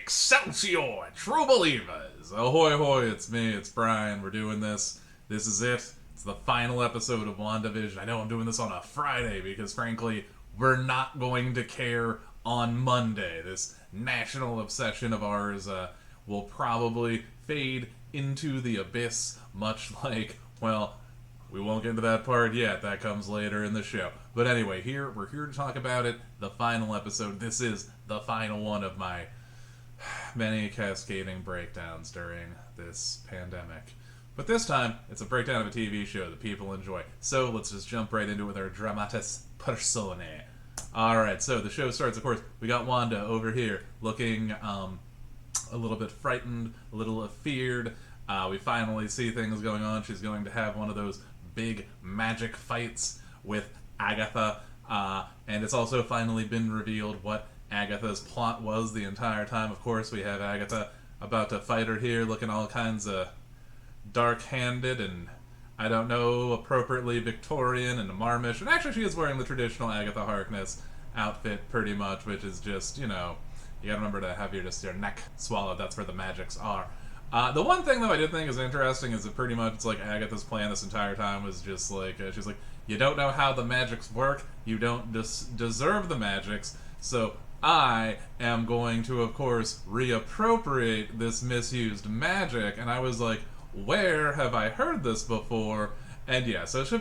Excelsior, true believers! Ahoy hoy, it's me, it's Bryan. We're doing this. This is it. It's the final episode of Wandavision. I know I'm doing this on a Friday because, frankly, we're not going to care on Monday. This national obsession of ours will probably fade into the abyss, much like, well, we won't get into that part yet. That comes later in the show. But anyway, we're here to talk about it. The final episode. This is the final one of my many cascading breakdowns during this pandemic. But this time, it's a breakdown of a TV show that people enjoy. So let's just jump right into it with our dramatis personae. Alright, so the show starts, of course, we got Wanda over here looking a little bit frightened, a little afeared. We finally see things going on. She's going to have one of those big magic fights with Agatha. And it's also finally been revealed what Agatha's plot was the entire time. Of course, we have Agatha about to fight her here, looking all kinds of dark-handed and, I don't know, appropriately Victorian and Marmish. And actually, she is wearing the traditional Agatha Harkness outfit, pretty much, which is just, you know, you gotta remember to have your neck swallowed. That's where the magics are. The one thing, though, I did think is interesting is that pretty much it's like Agatha's plan this entire time was just like, she's like, you don't know how the magics work, you don't deserve the magics, so I am going to, of course, reappropriate this misused magic. And I was like, where have I heard this before? And yeah, so she's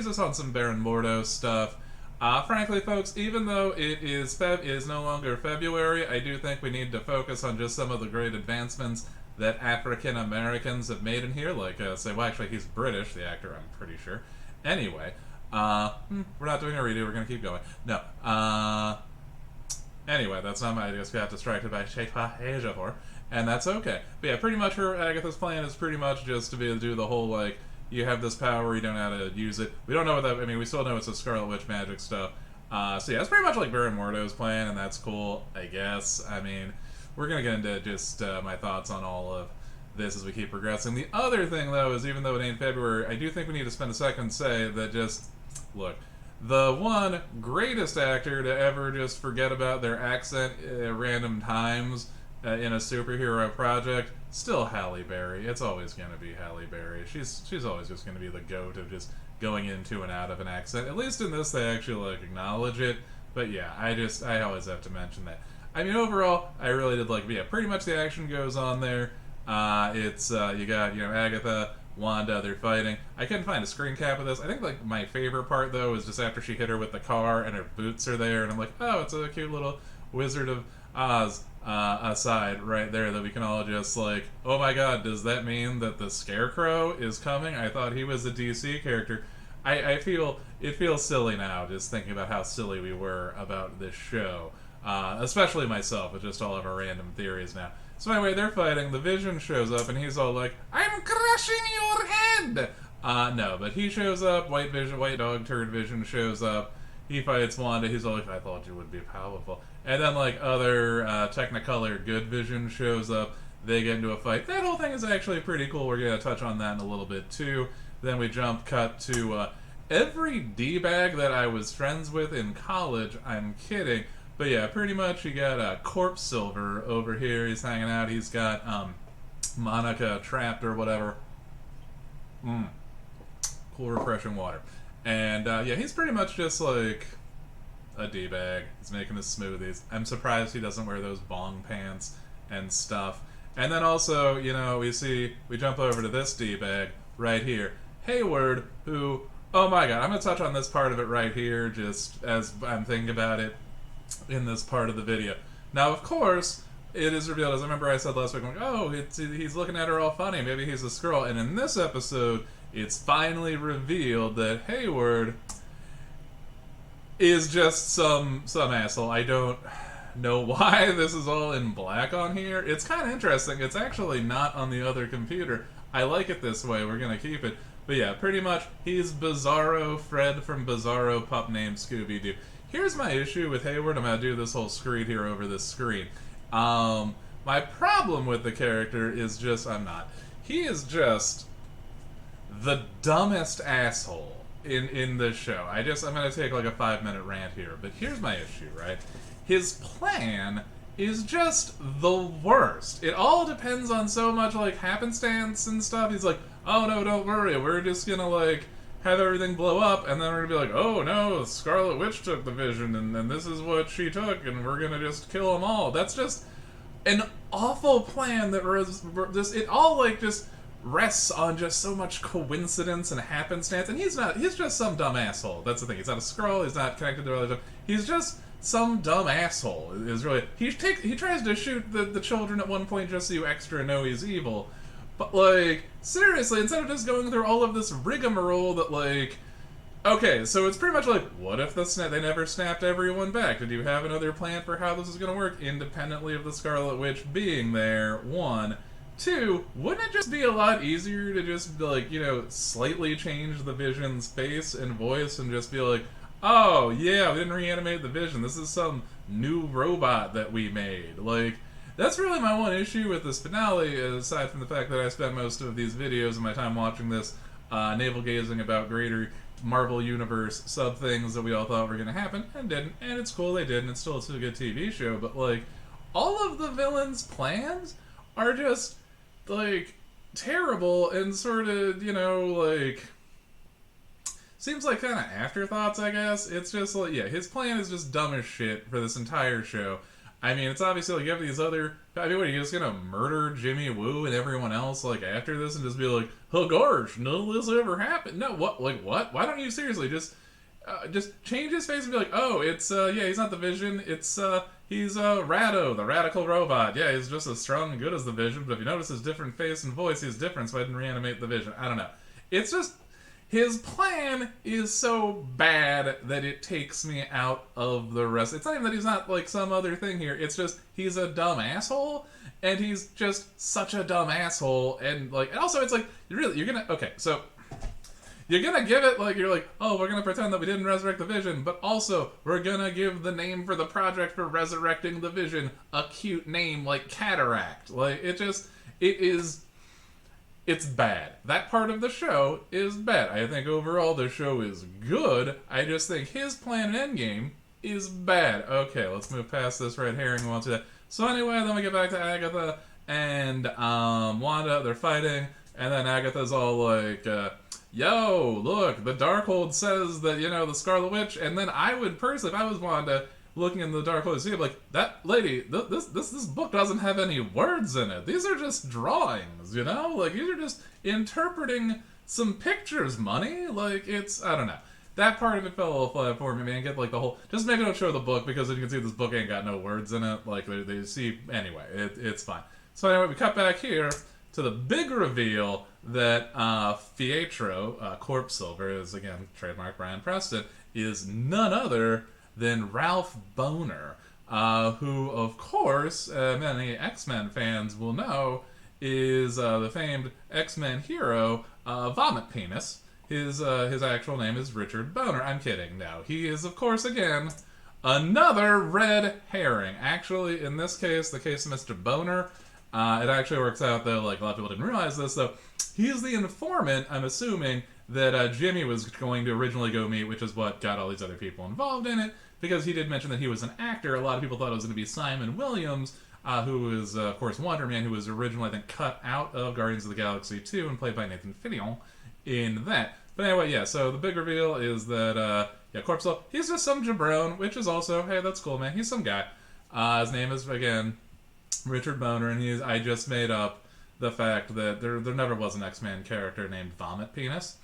just on some Baron Mordo stuff. Frankly, folks, even though it is no longer February, I do think we need to focus on just some of the great advancements that African Americans have made in here. Like, well, actually, he's British, the actor, I'm pretty sure. Anyway, we're not doing a redo, we're gonna keep going. No, anyway, that's not my idea. We got distracted by Sheikha Ejiofor, and that's okay. But yeah, pretty much Agatha's plan is pretty much just to be able to do the whole, like, you have this power, you don't know how to use it. We don't know what that, I mean, we still know it's a Scarlet Witch magic stuff. So yeah, it's pretty much like Baron Mordo's plan, and that's cool, I guess. I mean, we're gonna get into just my thoughts on all of this as we keep progressing. The other thing, though, is even though it ain't February, I do think we need to spend a second and say that just, look, the one greatest actor to ever just forget about their accent at random times in a superhero project, still Halle Berry. It's always going to be Halle Berry. She's always just going to be the goat of just going into and out of an accent. At least in this, they actually, like, acknowledge it. But yeah, I always have to mention that. I mean, overall, I really did like, yeah, pretty much the action goes on there. It's, you got, you know, Agatha, Wanda, they're fighting. I couldn't find a screen cap of this. I think, like, my favorite part, though, is just after she hit her with the car and her boots are there, and I'm like, oh, it's a cute little Wizard of Oz aside right there that we can all just, like, oh my god, does that mean that the Scarecrow is coming? I thought he was a DC character. I feel, it feels silly now, just thinking about how silly we were about this show. Especially myself, with just all of our random theories now. So anyway, they're fighting, the Vision shows up, and he's all like, I'm crushing your head! No, but he shows up, White Dog Turd Vision shows up, he fights Wanda, he's all like, I thought you would be powerful. And then, like, other Technicolor Good Vision shows up, they get into a fight. That whole thing is actually pretty cool, we're gonna touch on that in a little bit too. Then we cut to every D-bag that I was friends with in college, I'm kidding. But yeah, pretty much you got Corpse Silver over here. He's hanging out. He's got Monica trapped or whatever. Cool, refreshing water. And yeah, he's pretty much just like a D-bag. He's making his smoothies. I'm surprised he doesn't wear those bong pants and stuff. And then also, you know, we jump over to this D-bag right here. Hayward, who, oh my god, I'm going to touch on this part of it right here just as I'm thinking about it in this part of the video. Now, of course, it is revealed, as I remember I said last week, I'm like, oh, he's looking at her all funny, maybe he's a Skrull. And in this episode, it's finally revealed that Hayward is just some asshole. I don't know why this is all in black on here. It's kind of interesting. It's actually not on the other computer. I like it this way. We're going to keep it. But yeah, pretty much, he's Bizarro Fred from Bizarro Pup Named Scooby-Doo. Here's my issue with Hayward. I'm going to do this whole screed here over this screen. My problem with the character is just, he is just the dumbest asshole in this show. I'm going to take like a 5-minute rant here, but here's my issue, right? His plan is just the worst. It all depends on so much, like, happenstance and stuff. He's like, oh no, don't worry, we're just gonna, like, have everything blow up, and then we're gonna be like, oh no, Scarlet Witch took the vision, and this is what she took, and we're gonna just kill them all. That's just an awful plan that just, it all, like, just rests on just so much coincidence and happenstance, and he's just some dumb asshole. That's the thing. He's not a Skrull, he's not connected to other stuff. He's just some dumb asshole. Is really he tries to shoot the children at one point just so you extra know he's evil. But, like, seriously, instead of just going through all of this rigmarole that, like, okay, so it's pretty much like, what if they never snapped everyone back? Did you have another plan for how this is going to work, independently of the Scarlet Witch being there? 1. 2, wouldn't it just be a lot easier to just, like, you know, slightly change the Vision's face and voice and just be like, oh, yeah, we didn't reanimate the Vision. This is some new robot that we made. Like, that's really my one issue with this finale, aside from the fact that I spent most of these videos of my time watching this, navel-gazing about greater Marvel Universe sub-things that we all thought were going to happen, and didn't. And it's cool they did, and it's still a good TV show, but, like, all of the villains' plans are just, like, terrible and sort of, you know, like, seems like kind of afterthoughts, I guess. It's just like, yeah, his plan is just dumb as shit for this entire show. I mean, it's obviously like you have these other. I mean, what, are you just gonna murder Jimmy Woo and everyone else like after this and just be like, oh gosh, none of this ever happened? No, what? Like what? Why don't you seriously just change his face and be like, oh, it's yeah, he's not the Vision. It's he's Rado, the radical robot. Yeah, he's just as strong and good as the Vision. But if you notice his different face and voice, he's different. So I didn't reanimate the Vision. I don't know. It's just. His plan is so bad that it takes me out of the rest. It's not even that he's not like some other thing here. It's just he's a dumb asshole, and he's just such a dumb asshole. And like, and also it's like you're gonna okay, so you're gonna give it like you're like, oh, we're gonna pretend that we didn't resurrect the Vision, but also we're gonna give the name for the project for resurrecting the Vision a cute name like Cataract. Like it is. It's bad. That part of the show is bad. I think overall the show is good. I just think his plan and endgame is bad. Okay, let's move past this red herring. We won't do that. So anyway, then we get back to Agatha and Wanda. They're fighting, and then Agatha's all like, yo, look, the Darkhold says that, you know, the Scarlet Witch, and then I would personally, if I was Wanda, looking in the Darkhold, see, like, that lady, this book doesn't have any words in it. These are just drawings, you know? Like, these are just interpreting some pictures, money. Like, it's, I don't know. That part of it fell a little flat for me, man. Get, like, the whole, just maybe don't show the book, because as you can see, this book ain't got no words in it. Like, they see, anyway, it's fine. So anyway, we cut back here to the big reveal that Pietro, Corpse Silver, is, again, trademark Bryan Preston, is none other than Ralph Boner, who, of course, many X-Men fans will know, is the famed X-Men hero, Vomit Penis. His actual name is Richard Boner. I'm kidding. No, he is, of course, again, another red herring. Actually, in this case, the case of Mr. Boner, it actually works out, though, like, a lot of people didn't realize this, though. He's the informant, I'm assuming, that Jimmy was going to originally go meet, which is what got all these other people involved in it, because he did mention that he was an actor. A lot of people thought it was going to be Simon Williams, who is, of course, Wonder Man, who was originally, I think, cut out of Guardians of the Galaxy 2 and played by Nathan Fillion in that. But anyway, yeah, so the big reveal is that, yeah, Corpse Silver, he's just some jabron, which is also, hey, that's cool, man. He's some guy. His name is, again, Richard Boner, and I just made up the fact that there never was an X-Men character named Vomit Penis.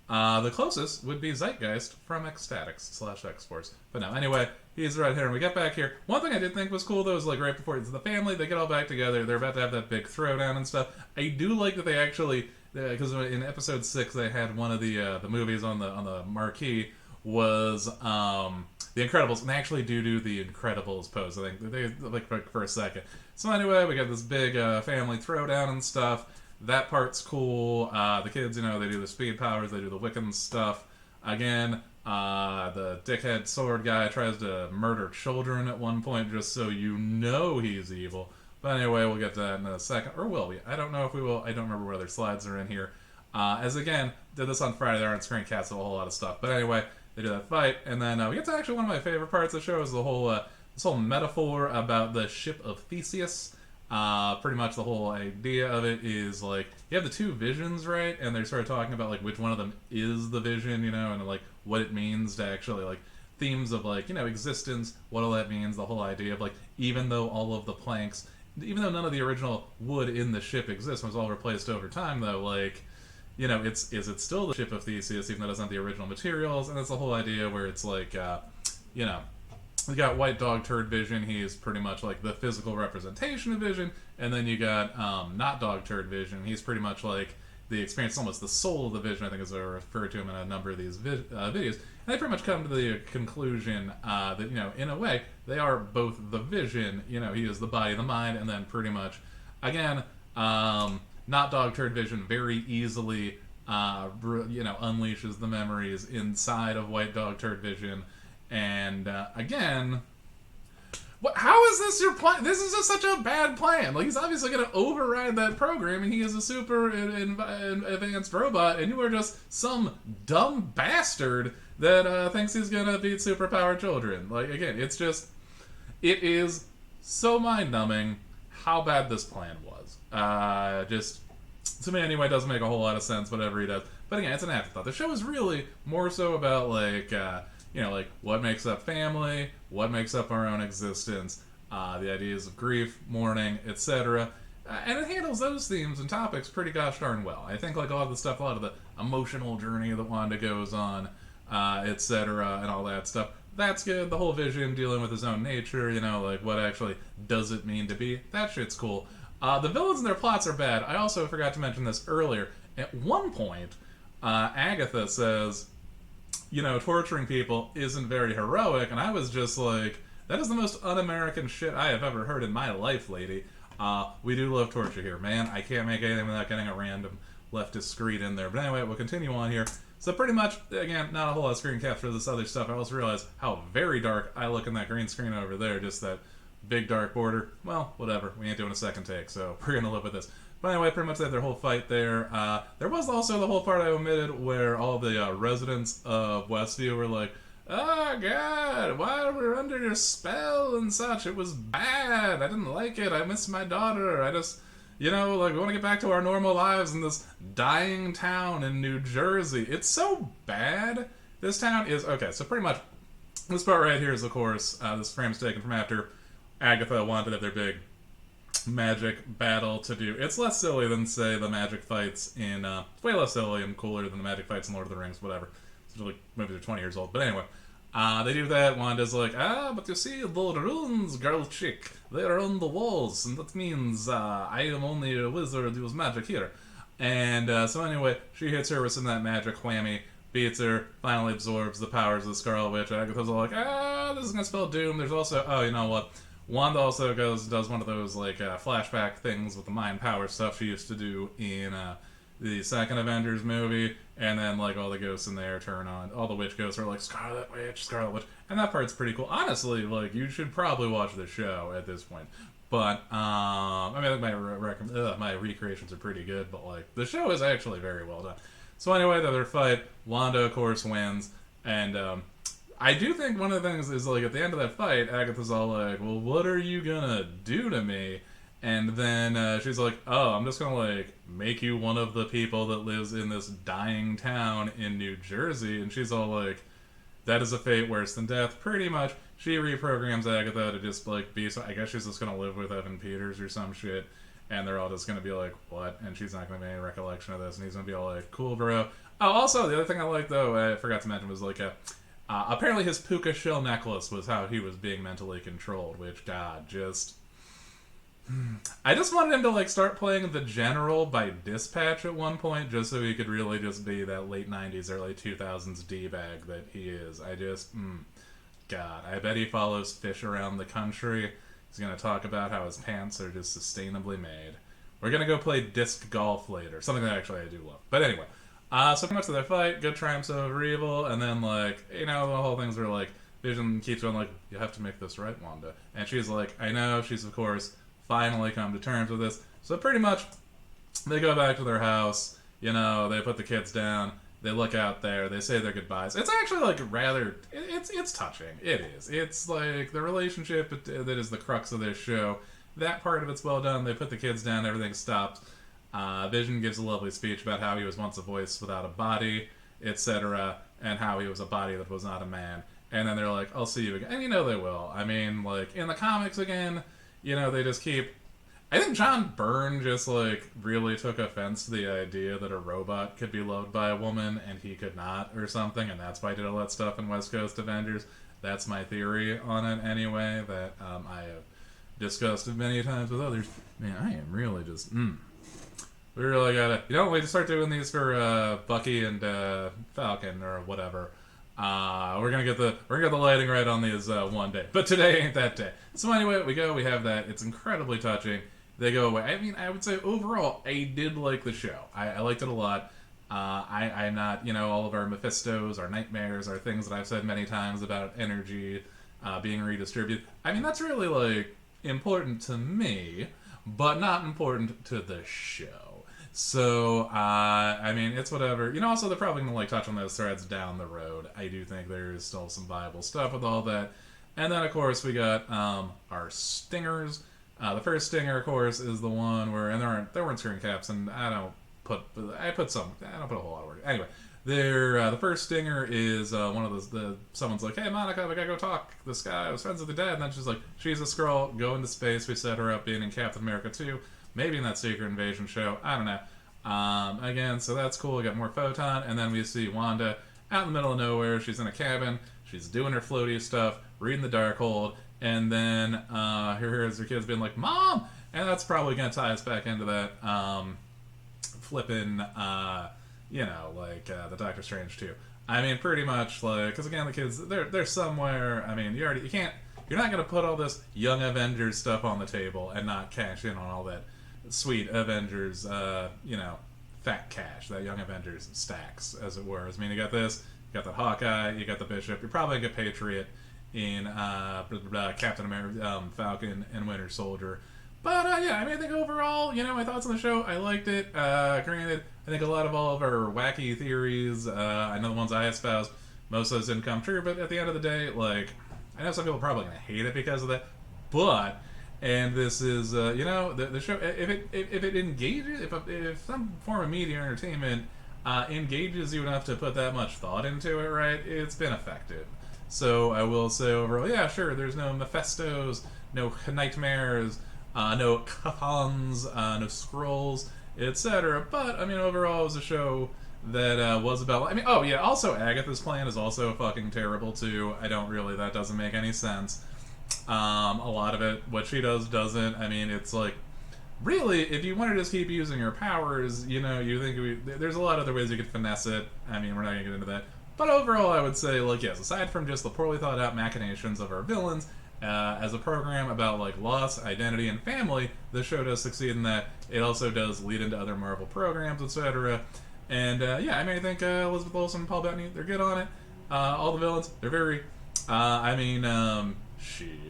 The closest would be Zeitgeist from Ecstatics/X-Force. But no, anyway, he's right here, and we get back here. One thing I did think was cool, though, is like right before it's the family, they get all back together, they're about to have that big throwdown and stuff. I do like that they actually, because in episode 6 they had one of the movies on the marquee was The Incredibles, and they actually do the Incredibles pose, I think, they like for a second. So anyway, we got this big family throwdown and stuff. That part's cool. The kids, you know, they do the speed powers, they do the Wiccan stuff. Again, the dickhead sword guy tries to murder children at one point just so you know he's evil. But anyway, we'll get to that in a second. Or will we? I don't know if we will. I don't remember what other slides are in here. As again, did this on Friday. There aren't screencasts of a whole lot of stuff. But anyway, they do that fight. And then we get to actually one of my favorite parts of the show is the whole this whole metaphor about the ship of Theseus. Pretty much the whole idea of it is like you have the two visions, right? And they're sort of talking about like which one of them is the vision, and like what it means to actually like themes of like existence, what all that means, the whole idea of like even though all of the planks, even though none of the original wood in the ship exists, was all replaced over time, though, like is it still the ship of Theseus even though it's not the original materials? And that's the whole idea where it's like you know you got White Dog Turd Vision. He's pretty much like the physical representation of Vision, and then you got Not Dog Turd Vision. He's pretty much like the experience, almost the soul of the Vision, I think, as I refer to him in a number of these videos. And they pretty much come to the conclusion that in a way, they are both the Vision. He is the body, the mind, and then pretty much, again, Not Dog Turd Vision very easily unleashes the memories inside of White Dog Turd Vision. And again, how is this your plan? This is just such a bad plan. Like, he's obviously going to override that program, and he is a super advanced robot, and you are just some dumb bastard that thinks he's going to beat superpowered children. Like, again, it is so mind-numbing how bad this plan was. Just, to me anyway, doesn't make a whole lot of sense, whatever he does. But again, it's an afterthought. The show is really more so about, like, like what makes up family, what makes up our own existence, the ideas of grief, mourning, etc. And it handles those themes and topics pretty gosh darn well. I think like a lot of the stuff, a lot of the emotional journey that Wanda goes on, etc. and all that stuff, that's good. The whole Vision dealing with his own nature, like what actually does it mean to be, that shit's cool. The villains and their plots are bad. I also forgot to mention this earlier. At one point, Agatha says, torturing people isn't very heroic, and I was just like, that is the most un-American shit I have ever heard in my life, lady. We do love torture here, man. I can't make anything without getting a random leftist screed in there. But anyway, we'll continue on here. So pretty much, again, not a whole lot of screen cap for this other stuff. I also realized how very dark I look in that green screen over there, just that big dark border. Well, whatever. We ain't doing a second take, so we're gonna live with this. But anyway, pretty much they had their whole fight there. There was also the whole part I omitted where all the residents of Westview were like, oh god, why we're under your spell and such. It was bad. I didn't like it. I miss my daughter. I just, we want to get back to our normal lives in this dying town in New Jersey. It's so bad. This town is, okay, so pretty much this part right here is, of course, this frame's taken from after Agatha wanted to have their big magic battle to do. It's less silly than, say, the magic fights in, way less silly and cooler than the magic fights in Lord of the Rings, whatever. It's like, maybe they're 20 years old, but anyway. They do that. Wanda's like, but you see, the runes, girl chick, they're on the walls, and that means, I am only a wizard who uses magic here. And, so anyway, she hits her with some of that magic whammy, beats her, finally absorbs the powers of the Scarlet Witch. Agatha's all like, this is gonna spell doom. There's also, oh, you know what? Wanda also does one of those like flashback things with the mind power stuff she used to do in the second Avengers movie, and then like all the ghosts in there turn on. All the witch ghosts are like Scarlet Witch, and that part's pretty cool. Honestly, like you should probably watch the show at this point. But I mean, my recreations are pretty good, but like the show is actually very well done. So anyway, the other fight, Wanda of course wins, and I do think one of the things is, like, at the end of that fight, Agatha's all like, well, what are you gonna do to me? And then she's like, oh, I'm just gonna, like, make you one of the people that lives in this dying town in New Jersey. And she's all like, that is a fate worse than death. Pretty much, she reprograms Agatha to just, like, be, so I guess she's just gonna live with Evan Peters or some shit. And they're all just gonna be like, what? And she's not gonna make any recollection of this. And he's gonna be all like, cool, bro. Oh, also, the other thing I like, though, I forgot to mention, was, like, apparently his puka shell necklace was how he was being mentally controlled, which, God, just... I just wanted him to, like, start playing the General by Dispatch at one point, just so he could really just be that late 90s, early 2000s D-bag that he is. I just... God, I bet he follows fish around the country. He's gonna talk about how his pants are just sustainably made. We're gonna go play disc golf later, something that actually I do love. But anyway... so pretty much of their fight, good triumphs over evil, and then, like, the whole things were, like, Vision keeps going, like, you have to make this right, Wanda. And she's like, I know, she's, of course, finally come to terms with this. So pretty much, they go back to their house, they put the kids down, They look out there. They say their goodbyes. It's actually like rather. It's touching. It is. It's like the relationship that is the crux of this show. That part of it's well done. They put the kids down. Everything stops. Vision gives a lovely speech about how he was once a voice without a body, etc., and how he was a body that was not a man. And then they're like, "I'll see you again." And you know they will. I mean, like in the comics again, you know they just keep. I think John Byrne just, like, really took offense to the idea that a robot could be loved by a woman and he could not or something, and that's why he did all that stuff in West Coast Avengers. That's my theory on it anyway, that I have discussed it many times with others. Man, I am really just, we really gotta, we just start doing these for Bucky and Falcon or whatever. We're gonna get the lighting right on these one day, but today ain't that day. So anyway, we have that. It's incredibly touching. They go away. I mean, I would say overall, I did like the show. I liked it a lot. I'm not, all of our Mephistos, our nightmares, our things that I've said many times about energy being redistributed. I mean, that's really, like, important to me, but not important to the show. So, I mean, it's whatever. Also, they're probably going to, like, touch on those threads down the road. I do think there's still some viable stuff with all that. And then, of course, we got our stingers. The first stinger, of course, is the one where, and there weren't screen caps, and I don't put a whole lot of work. Anyway, the first stinger is one of those, someone's like, "Hey, Monica, we gotta go talk. This guy was friends with the dad," and then she's like, "She's a Skrull, go into space." We set her up being in Captain America 2, maybe in that Secret Invasion show, I don't know. Again, so that's cool, we got more Photon, and then we see Wanda out in the middle of nowhere. She's in a cabin, she's doing her floaty stuff, reading the Darkhold, and then here's her kids being like, "Mom!" And that's probably going to tie us back into that flipping, the Doctor Strange too. I mean, pretty much, like, because again, the kids, they're somewhere. I mean, you're not going to put all this Young Avengers stuff on the table and not cash in on all that sweet Avengers, fat cash, that Young Avengers stacks, as it were. I mean, you got this, you got the Hawkeye, you got the Bishop, you're probably going to get Patriot in Captain America, Falcon, and Winter Soldier. But yeah, I mean, I think overall, my thoughts on the show, I liked it. Granted, I think a lot of all of our wacky theories, I know the ones I espoused, most of those didn't come true, but at the end of the day, like, I know some people are probably going to hate it because of that, but, and this is, the show, if it engages, if some form of media or entertainment engages you enough to put that much thought into it, right, it's been effective. So I will say overall, yeah, sure, there's no Mephistos, no nightmares, no Chthons, no Skrulls, etc. But, I mean, overall, it was a show that was about... I mean, oh, yeah, also Agatha's plan is also fucking terrible, too. That doesn't make any sense. A lot of it, what she does, doesn't. I mean, it's like... Really, if you want to just keep using your powers, you think there's a lot of other ways you could finesse it. I mean, we're not going to get into that. But overall, I would say, like, yes, aside from just the poorly thought out machinations of our villains, as a program about, like, loss, identity, and family, the show does succeed in that. It also does lead into other Marvel programs, etc. And, yeah, I mean, I think Elizabeth Olsen and Paul Bettany, they're good on it. All the villains, they're very...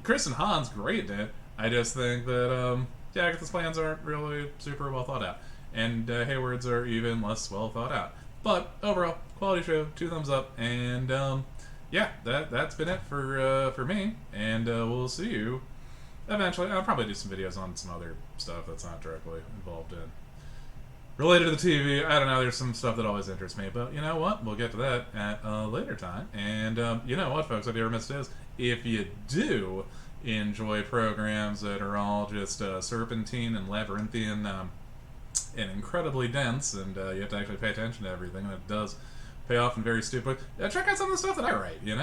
Kristen Hahn's great in it. I just think that, Agatha's plans aren't really super well thought out. And Hayward's are even less well thought out. But overall, quality show, 2 thumbs up, and yeah, that's been it for me, and we'll see you eventually. I'll probably do some videos on some other stuff that's not directly involved in related to the TV. I don't know, there's some stuff that always interests me, but you know what? We'll get to that at a later time. And you know what, folks, I'd be remiss is if you do enjoy programs that are all just serpentine and labyrinthian and incredibly dense, and you have to actually pay attention to everything, and it does pay off in very stupid ways. Check out some of the stuff that I write, You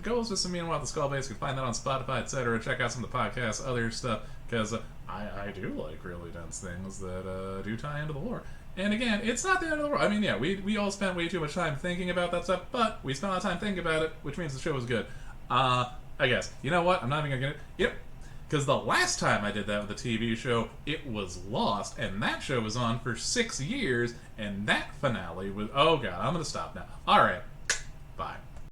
go listen to some Meanwhile the Skull Base, you can find that on Spotify, etc. Check out some of the podcasts, other stuff, because I do like really dense things that do tie into the lore. And again, it's not the end of the world. I mean, yeah, we all spent way too much time thinking about that stuff, but we spent a lot of time thinking about it, which means the show was good. I guess. You know what? I'm not even gonna get it. Yep. Because the last time I did that with a TV show, it was Lost, and that show was on for 6 years, and that finale was... Oh, God, I'm going to stop now. All right. Bye.